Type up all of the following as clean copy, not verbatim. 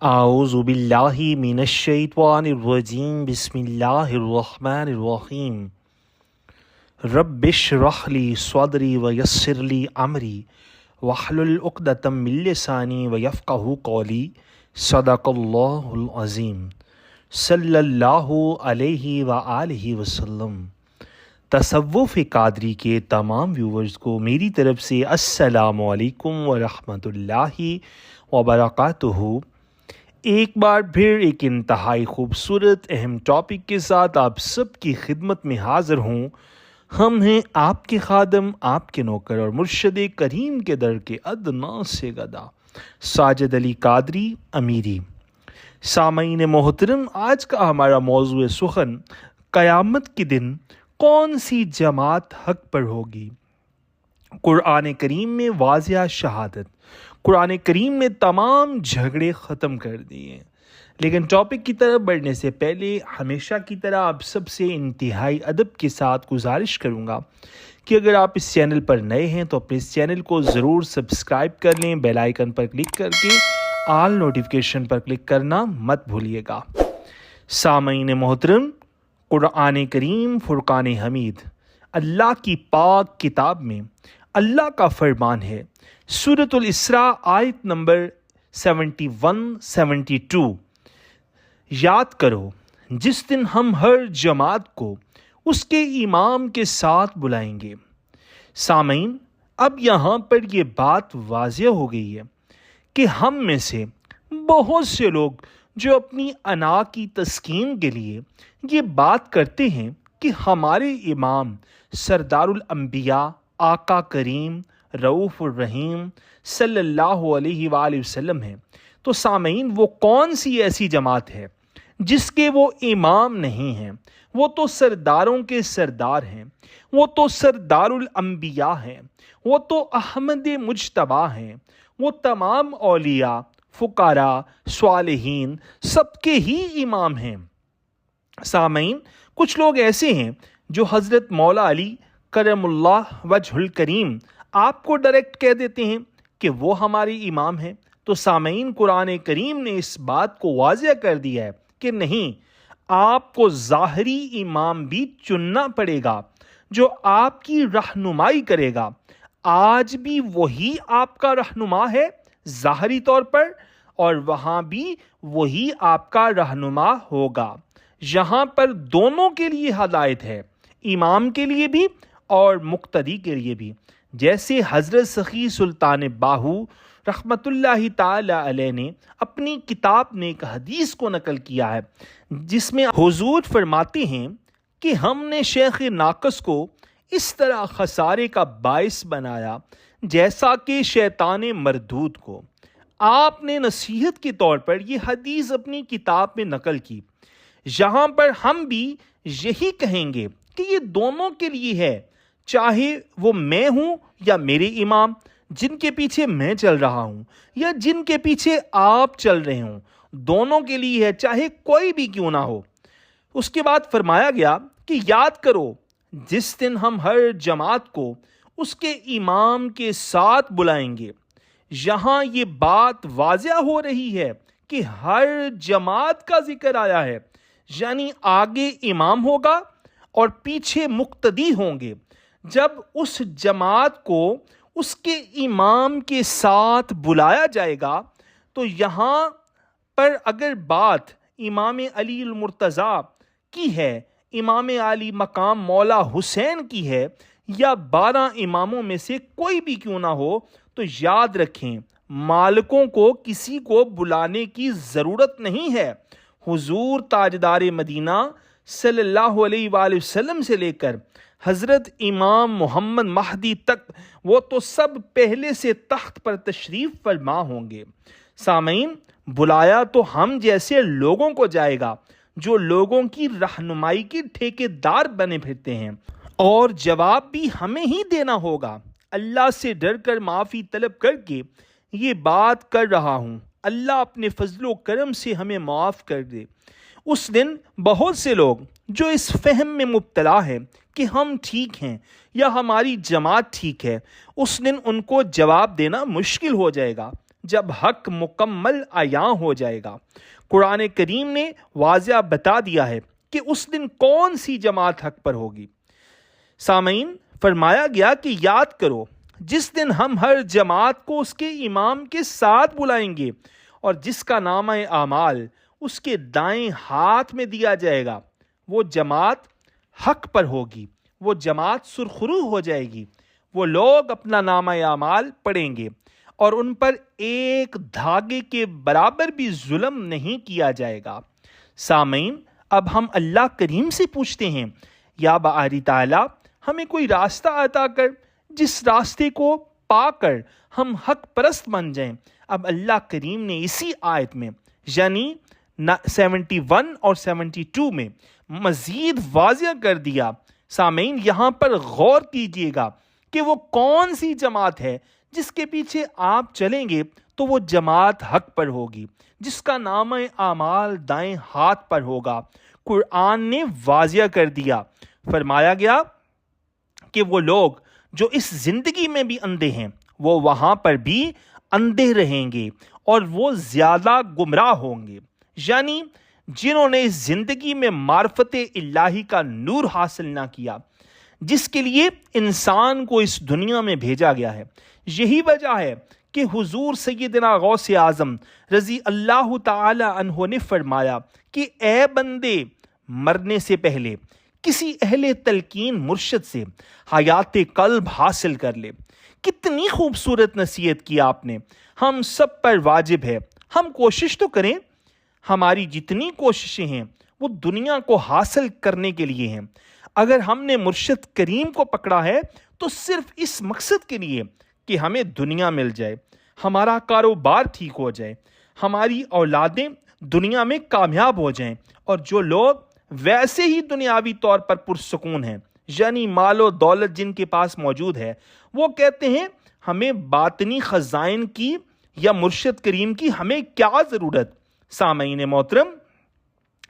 اعوذ باللہ من الشیطان الرجیم بسم اللہ الرحمن الرحیم رب اشرح لی صدری ویسر لی امری واحلل عقدۃ من لسانی ویفقہوا قولی صدق اللہ العظیم صلی اللہ علیہ وآلہ وسلم۔ تصوف قادری کے تمام ویورز کو میری طرف سے السلام علیکم ورحمۃ اللہ وبرکاتہ۔ ایک بار پھر ایک انتہائی خوبصورت اہم ٹاپک کے ساتھ آپ سب کی خدمت میں حاضر ہوں۔ ہم ہیں آپ کے خادم، آپ کے نوکر اور مرشد کریم کے در کے ادنا سے گدا، ساجد علی قادری امیری۔ سامعین محترم، آج کا ہمارا موضوع سخن قیامت کے دن کون سی جماعت حق پر ہوگی۔ قرآن کریم میں واضح شہادت، قرآن کریم میں تمام جھگڑے ختم کر دیے۔ لیکن ٹاپک کی طرف بڑھنے سے پہلے ہمیشہ کی طرح آپ سب سے انتہائی ادب کے ساتھ گزارش کروں گا کہ اگر آپ اس چینل پر نئے ہیں تو اپنے اس چینل کو ضرور سبسکرائب کر لیں، بیل آئیکن پر کلک کر کے آل نوٹیفیکیشن پر کلک کرنا مت بھولیے گا۔ سامعین محترم، قرآن کریم فرقان حمید اللہ کی پاک کتاب میں اللہ کا فرمان ہے، سورۃ الاسراء آیت نمبر 71-72، یاد کرو جس دن ہم ہر جماعت کو اس کے امام کے ساتھ بلائیں گے۔ سامعین، اب یہاں پر یہ بات واضح ہو گئی ہے کہ ہم میں سے بہت سے لوگ جو اپنی انا کی تسکین کے لیے یہ بات کرتے ہیں کہ ہمارے امام سردار الانبیاء آقا کریم رؤوف الرحیم صلی اللہ علیہ وآلہ وسلم ہیں، تو سامعین وہ کون سی ایسی جماعت ہے جس کے وہ امام نہیں ہیں؟ وہ تو سرداروں کے سردار ہیں، وہ تو سردار الانبیاء ہیں، وہ تو احمد مجتبیٰ ہیں، وہ تمام اولیاء، فقراء، صالحین سب کے ہی امام ہیں۔ سامعین، کچھ لوگ ایسے ہیں جو حضرت مولا علی کرم اللہ وجہ الکریم آپ کو ڈائریکٹ کہہ دیتے ہیں کہ وہ ہمارے امام ہیں۔ تو سامعین، قرآن کریم نے اس بات کو واضح کر دیا ہے کہ نہیں، آپ کو ظاہری امام بھی چننا پڑے گا جو آپ کی رہنمائی کرے گا۔ آج بھی وہی آپ کا رہنما ہے ظاہری طور پر، اور وہاں بھی وہی آپ کا رہنما ہوگا۔ یہاں پر دونوں کے لیے ہدایت ہے، امام کے لیے بھی اور مقتدی کے لیے بھی۔ جیسے حضرت سخی سلطان باہو رحمت اللہ تعالی علیہ نے اپنی کتاب میں ایک حدیث کو نقل کیا ہے جس میں حضور فرماتے ہیں کہ ہم نے شیخ ناقص کو اس طرح خسارے کا باعث بنایا جیسا کہ شیطان مردود کو۔ آپ نے نصیحت کے طور پر یہ حدیث اپنی کتاب میں نقل کی۔ یہاں پر ہم بھی یہی کہیں گے کہ یہ دونوں کے لیے ہے، چاہے وہ میں ہوں یا میرے امام جن کے پیچھے میں چل رہا ہوں یا جن کے پیچھے آپ چل رہے ہوں، دونوں کے لیے ہے، چاہے کوئی بھی کیوں نہ ہو۔ اس کے بعد فرمایا گیا کہ یاد کرو جس دن ہم ہر جماعت کو اس کے امام کے ساتھ بلائیں گے۔ یہاں یہ بات واضح ہو رہی ہے کہ ہر جماعت کا ذکر آیا ہے، یعنی آگے امام ہوگا اور پیچھے مقتدی ہوں گے۔ جب اس جماعت کو اس کے امام کے ساتھ بلایا جائے گا تو یہاں پر اگر بات امام علی المرتضیٰ کی ہے، امام علی مقام مولا حسین کی ہے، یا 12 اماموں میں سے کوئی بھی کیوں نہ ہو، تو یاد رکھیں مالکوں کو کسی کو بلانے کی ضرورت نہیں ہے۔ حضور تاجدار مدینہ صلی اللہ علیہ وآلہ وسلم سے لے کر حضرت امام محمد مہدی تک وہ تو سب پہلے سے تخت پر تشریف فرما ہوں گے۔ سامعین، بلایا تو ہم جیسے لوگوں کو جائے گا جو لوگوں کی رہنمائی کے ٹھیکیدار بنے پھرتے ہیں، اور جواب بھی ہمیں ہی دینا ہوگا۔ اللہ سے ڈر کر معافی طلب کر کے یہ بات کر رہا ہوں، اللہ اپنے فضل و کرم سے ہمیں معاف کر دے۔ اس دن بہت سے لوگ جو اس فہم میں مبتلا ہے کہ ہم ٹھیک ہیں یا ہماری جماعت ٹھیک ہے، اس دن ان کو جواب دینا مشکل ہو جائے گا۔ جب حق مکمل عیاں ہو جائے گا۔ قرآن کریم نے واضح بتا دیا ہے کہ اس دن کون سی جماعت حق پر ہوگی۔ سامعین، فرمایا گیا کہ یاد کرو جس دن ہم ہر جماعت کو اس کے امام کے ساتھ بلائیں گے اور جس کا نامہ اعمال اس کے دائیں ہاتھ میں دیا جائے گا، وہ جماعت حق پر ہوگی، وہ جماعت سرخرو ہو جائے گی۔ وہ لوگ اپنا نامہ اعمال پڑھیں گے اور ان پر ایک دھاگے کے برابر بھی ظلم نہیں کیا جائے گا۔ سامعین، اب ہم اللہ کریم سے پوچھتے ہیں، یا باری تعالیٰ ہمیں کوئی راستہ عطا کر جس راستے کو پا کر ہم حق پرست بن جائیں۔ اب اللہ کریم نے اسی آیت میں یعنی 71 اور 72 میں مزید واضح کر دیا۔ سامعین، یہاں پر غور کیجئے گا کہ وہ کون سی جماعت ہے جس کے پیچھے آپ چلیں گے تو وہ جماعت حق پر ہوگی، جس کا نامہ اعمال دائیں ہاتھ پر ہوگا۔ قرآن نے واضح کر دیا، فرمایا گیا کہ وہ لوگ جو اس زندگی میں بھی اندھے ہیں وہ وہاں پر بھی اندھے رہیں گے اور وہ زیادہ گمراہ ہوں گے، یعنی جنہوں نے اس زندگی میں معرفت الہی کا نور حاصل نہ کیا جس کے لیے انسان کو اس دنیا میں بھیجا گیا ہے۔ یہی وجہ ہے کہ حضور سیدنا غوث اعظم رضی اللہ تعالی عنہ نے فرمایا کہ اے بندے، مرنے سے پہلے کسی اہل تلقین مرشد سے حیات قلب حاصل کر لے۔ کتنی خوبصورت نصیحت کی آپ نے، ہم سب پر واجب ہے ہم کوشش تو کریں۔ ہماری جتنی کوششیں ہیں وہ دنیا کو حاصل کرنے کے لیے ہیں۔ اگر ہم نے مرشد کریم کو پکڑا ہے تو صرف اس مقصد کے لیے کہ ہمیں دنیا مل جائے، ہمارا کاروبار ٹھیک ہو جائے، ہماری اولادیں دنیا میں کامیاب ہو جائیں، اور جو لوگ ویسے ہی دنیاوی طور پر پرسکون ہیں، یعنی مال و دولت جن کے پاس موجود ہے، وہ کہتے ہیں ہمیں باطنی خزائن کی یا مرشد کریم کی ہمیں کیا ضرورت۔ سامعین محترم،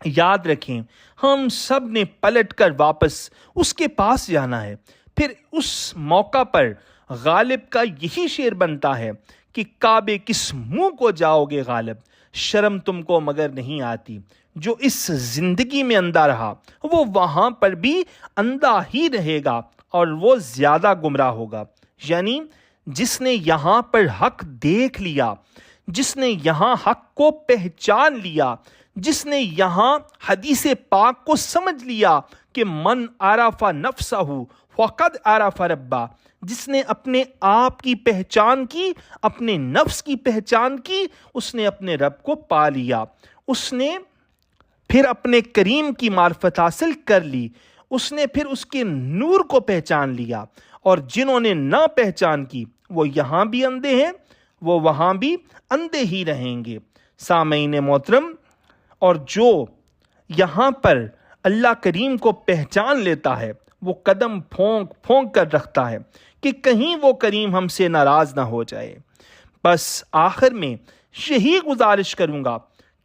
یاد رکھیں ہم سب نے پلٹ کر واپس اس کے پاس جانا ہے۔ پھر اس موقع پر غالب کا یہی شعر بنتا ہے کہ کعبے کس منہ کو جاؤ گے غالب، شرم تم کو مگر نہیں آتی۔ جو اس زندگی میں اندھا رہا وہ وہاں پر بھی اندھا ہی رہے گا اور وہ زیادہ گمراہ ہوگا۔ یعنی جس نے یہاں پر حق دیکھ لیا، جس نے یہاں حق کو پہچان لیا، جس نے یہاں حدیث پاک کو سمجھ لیا کہ من عرف نفسہ فقد عرف ربہ، جس نے اپنے آپ کی پہچان کی، اپنے نفس کی پہچان کی، اس نے اپنے رب کو پا لیا، اس نے پھر اپنے کریم کی معرفت حاصل کر لی، اس نے پھر اس کے نور کو پہچان لیا۔ اور جنہوں نے نہ پہچان کی وہ یہاں بھی اندھے ہیں، وہ وہاں بھی اندھے ہی رہیں گے۔ سامعین محترم، اور جو یہاں پر اللہ کریم کو پہچان لیتا ہے وہ قدم پھونک پھونک کر رکھتا ہے کہ کہیں وہ کریم ہم سے ناراض نہ ہو جائے۔ بس آخر میں یہی گزارش کروں گا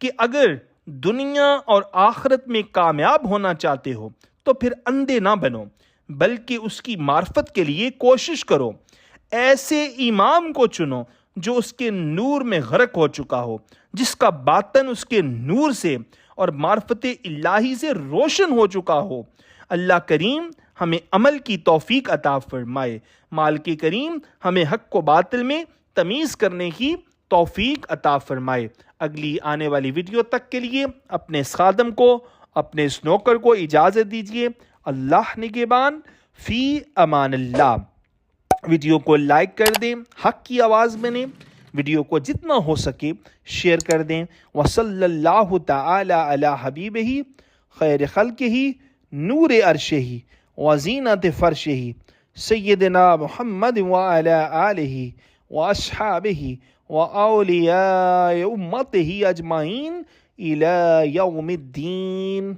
کہ اگر دنیا اور آخرت میں کامیاب ہونا چاہتے ہو تو پھر اندھے نہ بنو، بلکہ اس کی معرفت کے لیے کوشش کرو۔ ایسے امام کو چنو جو اس کے نور میں غرق ہو چکا ہو، جس کا باطن اس کے نور سے اور معرفت الہی سے روشن ہو چکا ہو۔ اللہ کریم ہمیں عمل کی توفیق عطا فرمائے۔ مالک کریم ہمیں حق کو باطل میں تمیز کرنے کی توفیق عطا فرمائے۔ اگلی آنے والی ویڈیو تک کے لیے اپنے اس خادم کو، اپنے اس نوکر کو اجازت دیجیے۔ اللہ نگہبان، فی امان اللہ۔ ویڈیو کو لائک کر دیں، حق کی آواز بنیں، ویڈیو کو جتنا ہو سکے شیئر کر دیں۔ وصلی اللہ تعالی علی حبیبہ خیر خلقہ نور عرشہ وزینت فرشہ سیدنا محمد وعلی آلہ واصحابہ واولیاء امتہ اجمعین الی یوم الدین۔